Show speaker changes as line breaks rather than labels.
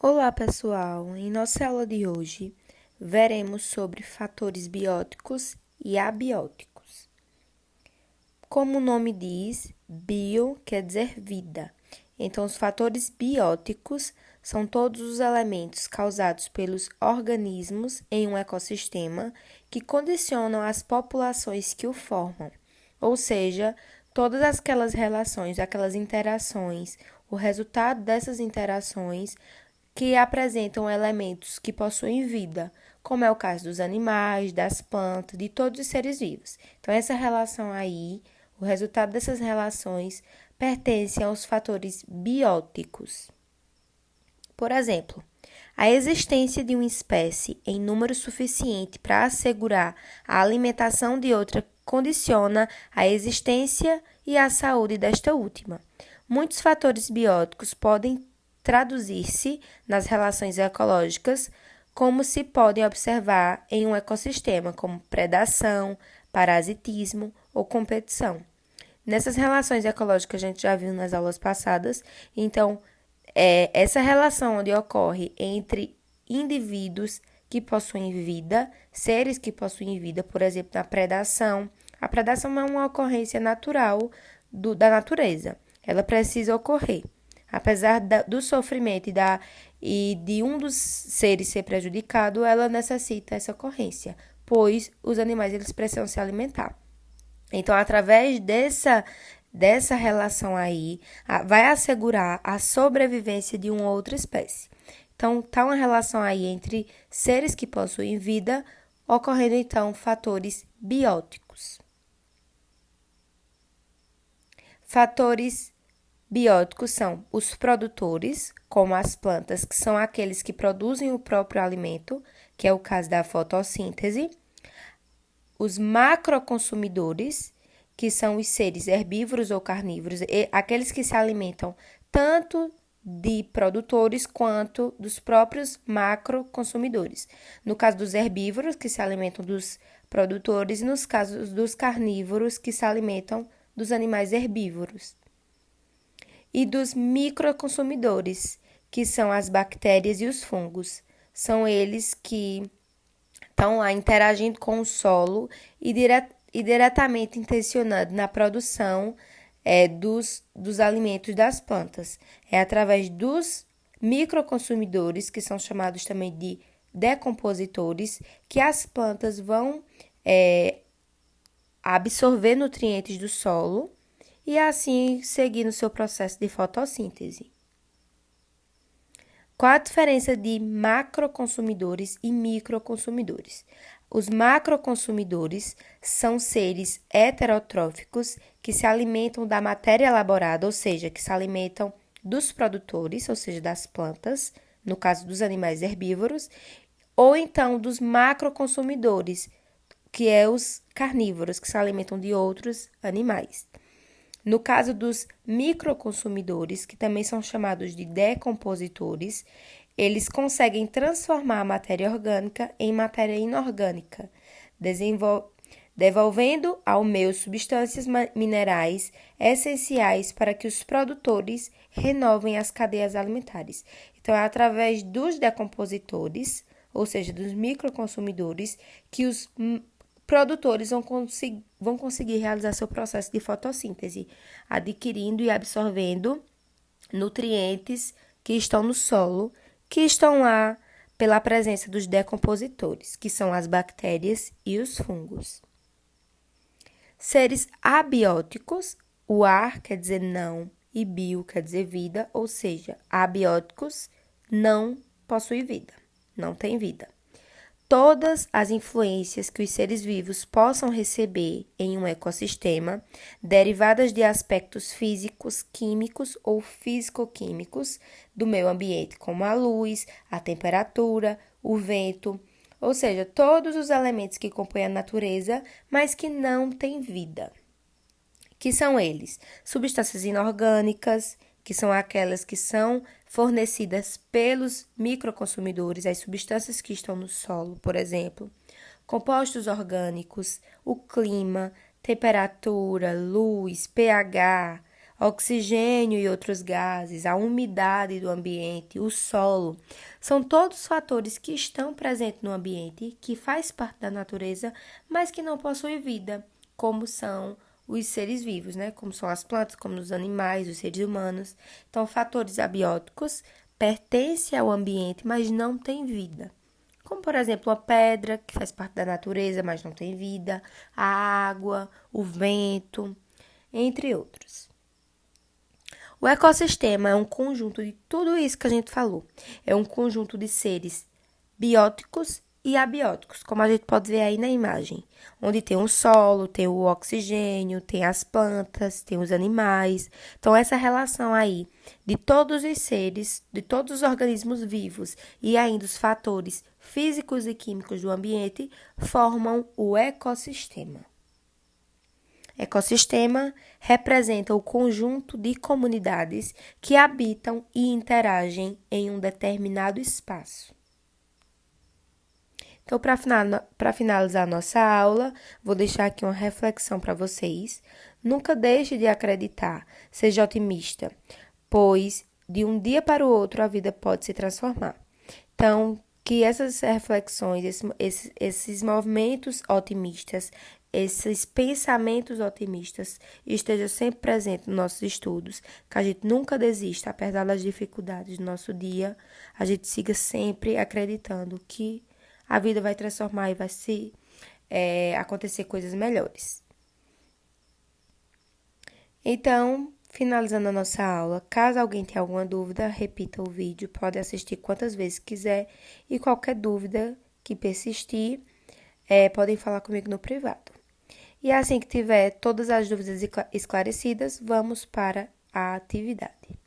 Olá, pessoal! Em nossa aula de hoje, veremos sobre fatores bióticos e abióticos. Como o nome diz, bio quer dizer vida. Então, os fatores bióticos são todos os elementos causados pelos organismos em um ecossistema que condicionam as populações que o formam. Ou seja, todas aquelas relações, aquelas interações, o resultado dessas interações que apresentam elementos que possuem vida, como é o caso dos animais, das plantas, de todos os seres vivos. Então, essa relação aí, o resultado dessas relações, pertence aos fatores bióticos. Por exemplo, a existência de uma espécie em número suficiente para assegurar a alimentação de outra condiciona a existência e a saúde desta última. Muitos fatores bióticos podem traduzir-se nas relações ecológicas, como se podem observar em um ecossistema, como predação, parasitismo ou competição. Nessas relações ecológicas a gente já viu nas aulas passadas, então essa relação onde ocorre entre indivíduos que possuem vida, seres que possuem vida, por exemplo, na predação. A predação é uma ocorrência natural da natureza. Ela precisa ocorrer. Apesar do sofrimento e de um dos seres ser prejudicado, ela necessita essa ocorrência, pois os animais eles precisam se alimentar. Então, através dessa relação aí, vai assegurar a sobrevivência de uma outra espécie. Então, está uma relação aí entre seres que possuem vida, ocorrendo, então, fatores bióticos. Fatores bióticos são os produtores, como as plantas, que são aqueles que produzem o próprio alimento, que é o caso da fotossíntese. Os macroconsumidores, que são os seres herbívoros ou carnívoros, aqueles que se alimentam tanto de produtores quanto dos próprios macroconsumidores. No caso dos herbívoros, que se alimentam dos produtores, e nos casos dos carnívoros, que se alimentam dos animais herbívoros. E dos microconsumidores, que são as bactérias e os fungos. São eles que estão lá interagindo com o solo e diretamente intencionando na produção dos alimentos das plantas. É através dos microconsumidores, que são chamados também de decompositores, que as plantas vão absorver nutrientes do solo e assim seguir no seu processo de fotossíntese. Qual a diferença de macroconsumidores e microconsumidores? Os macroconsumidores são seres heterotróficos que se alimentam da matéria elaborada, ou seja, que se alimentam dos produtores, ou seja, das plantas, no caso dos animais herbívoros, ou então dos macroconsumidores, que é os carnívoros, que se alimentam de outros animais. No caso dos microconsumidores, que também são chamados de decompositores, eles conseguem transformar a matéria orgânica em matéria inorgânica, devolvendo ao meio substâncias minerais essenciais para que os produtores renovem as cadeias alimentares. Então, é através dos decompositores, ou seja, dos microconsumidores, que os produtores vão conseguir realizar seu processo de fotossíntese, adquirindo e absorvendo nutrientes que estão no solo, que estão lá pela presença dos decompositores, que são as bactérias e os fungos. Seres abióticos, o ar quer dizer não e bio quer dizer vida, ou seja, abióticos não possuem vida, não têm vida. Todas as influências que os seres vivos possam receber em um ecossistema, derivadas de aspectos físicos, químicos ou físico-químicos do meio ambiente, como a luz, a temperatura, o vento, ou seja, todos os elementos que compõem a natureza, mas que não têm vida. Que são eles? Substâncias inorgânicas, que são aquelas que são fornecidas pelos microconsumidores, as substâncias que estão no solo, por exemplo, compostos orgânicos, o clima, temperatura, luz, pH, Oxigênio e outros gases, a umidade do ambiente, o solo, são todos fatores que estão presentes no ambiente, que faz parte da natureza, mas que não possuem vida, como são os seres vivos, né? Como são as plantas, como os animais, os seres humanos. Então, fatores abióticos pertencem ao ambiente, mas não têm vida. Como, por exemplo, a pedra, que faz parte da natureza, mas não tem vida, a água, o vento, entre outros. O ecossistema é um conjunto de tudo isso que a gente falou. É um conjunto de seres bióticos e abióticos, como a gente pode ver aí na imagem, onde tem o solo, tem o oxigênio, tem as plantas, tem os animais. Então, essa relação aí de todos os seres, de todos os organismos vivos e ainda os fatores físicos e químicos do ambiente formam o ecossistema. Ecossistema representa o conjunto de comunidades que habitam e interagem em um determinado espaço. Então, para finalizar a nossa aula, vou deixar aqui uma reflexão para vocês. Nunca deixe de acreditar, seja otimista, pois de um dia para o outro a vida pode se transformar. Então, que essas reflexões, esses movimentos otimistas, esses pensamentos otimistas estejam sempre presentes nos nossos estudos, que a gente nunca desista, apesar das dificuldades do nosso dia, a gente siga sempre acreditando que a vida vai transformar e vai acontecer coisas melhores. Então, finalizando a nossa aula, caso alguém tenha alguma dúvida, repita o vídeo, pode assistir quantas vezes quiser e qualquer dúvida que persistir, podem falar comigo no privado. E assim que tiver todas as dúvidas esclarecidas, vamos para a atividade.